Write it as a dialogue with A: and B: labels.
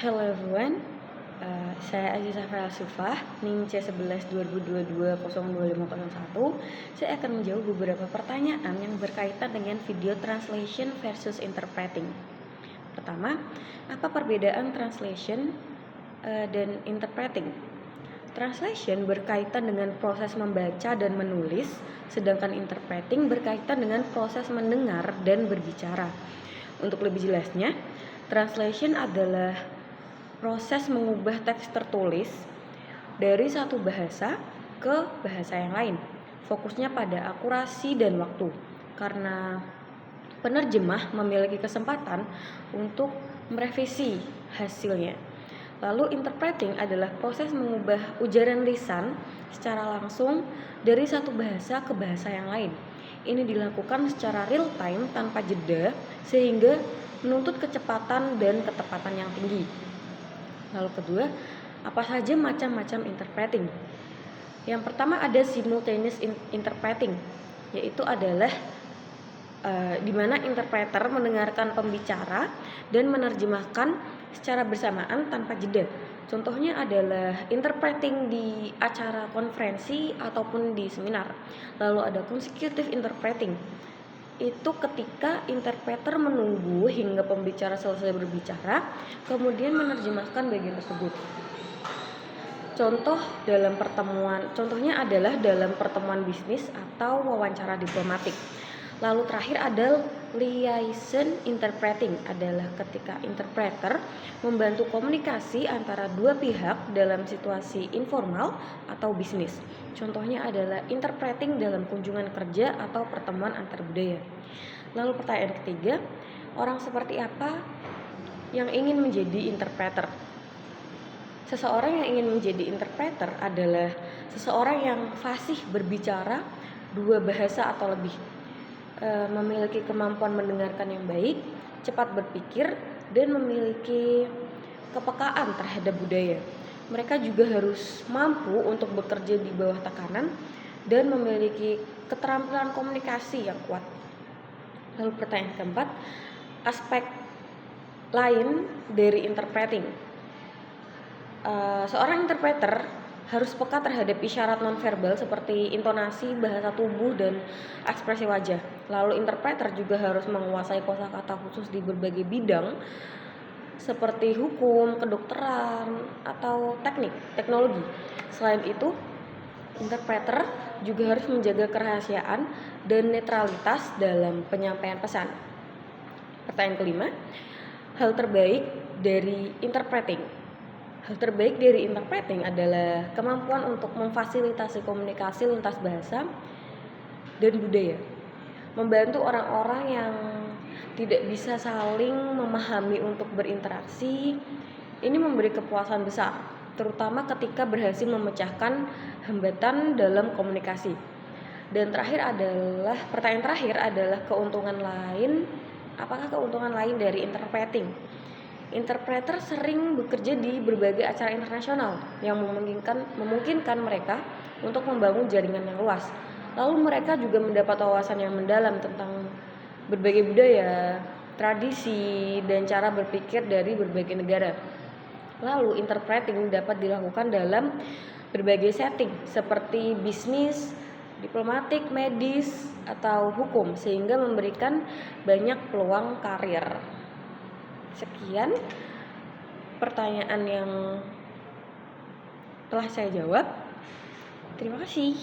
A: Hello everyone, saya Aziza Sufah, NIM C11 2022 02501. Saya akan menjawab beberapa pertanyaan yang berkaitan dengan video translation versus interpreting. Pertama, apa perbedaan translation dan interpreting? Translation berkaitan dengan proses membaca dan menulis, sedangkan interpreting berkaitan dengan proses mendengar dan berbicara. Untuk lebih jelasnya, translation adalah proses mengubah teks tertulis dari satu bahasa ke bahasa yang lain. Fokusnya pada akurasi dan waktu, karena penerjemah memiliki kesempatan untuk merevisi hasilnya. Lalu interpreting adalah proses mengubah ujaran lisan secara langsung dari satu bahasa ke bahasa yang lain. Ini dilakukan secara real time tanpa jeda sehingga menuntut kecepatan dan ketepatan yang tinggi. Lalu kedua, apa saja macam-macam interpreting? Yang pertama ada simultaneous interpreting, yaitu adalah di mana interpreter mendengarkan pembicara dan menerjemahkan secara bersamaan tanpa jeda. Contohnya adalah interpreting di acara konferensi ataupun di seminar. Lalu ada consecutive interpreting, itu ketika interpreter menunggu hingga pembicara selesai berbicara, kemudian menerjemahkan bagian tersebut. Contohnya adalah dalam pertemuan bisnis atau wawancara diplomatik. Lalu terakhir ada liaison interpreting, adalah ketika interpreter membantu komunikasi antara dua pihak dalam situasi informal atau bisnis. Contohnya adalah interpreting dalam kunjungan kerja atau pertemuan antar budaya. Lalu pertanyaan ketiga, orang seperti apa yang ingin menjadi interpreter? Seseorang yang ingin menjadi interpreter adalah seseorang yang fasih berbicara dua bahasa atau lebih, memiliki kemampuan mendengarkan yang baik, cepat berpikir, dan memiliki kepekaan terhadap budaya. Mereka juga harus mampu untuk bekerja di bawah tekanan dan memiliki keterampilan komunikasi yang kuat. Lalu pertanyaan keempat, aspek lain dari interpreting. Seorang interpreter harus peka terhadap isyarat nonverbal seperti intonasi, bahasa tubuh, dan ekspresi wajah. Lalu interpreter juga harus menguasai kosakata khusus di berbagai bidang seperti hukum, kedokteran, atau teknologi. Selain itu, interpreter juga harus menjaga kerahasiaan dan netralitas dalam penyampaian pesan. Pertanyaan kelima, hal terbaik dari interpreting. Hal terbaik dari interpreting adalah kemampuan untuk memfasilitasi komunikasi lintas bahasa dan budaya, membantu orang-orang yang tidak bisa saling memahami untuk berinteraksi. Ini memberi kepuasan besar, terutama ketika berhasil memecahkan hambatan dalam komunikasi. Dan pertanyaan terakhir adalah keuntungan lain. Apakah keuntungan lain dari interpreting? Interpreter sering bekerja di berbagai acara internasional yang memungkinkan mereka untuk membangun jaringan yang luas. Lalu mereka juga mendapat wawasan yang mendalam tentang berbagai budaya, tradisi, dan cara berpikir dari berbagai negara. Lalu interpreting dapat dilakukan dalam berbagai setting seperti bisnis, diplomatik, medis, atau hukum, sehingga memberikan banyak peluang karir. Sekian pertanyaan yang telah saya jawab. Terima kasih.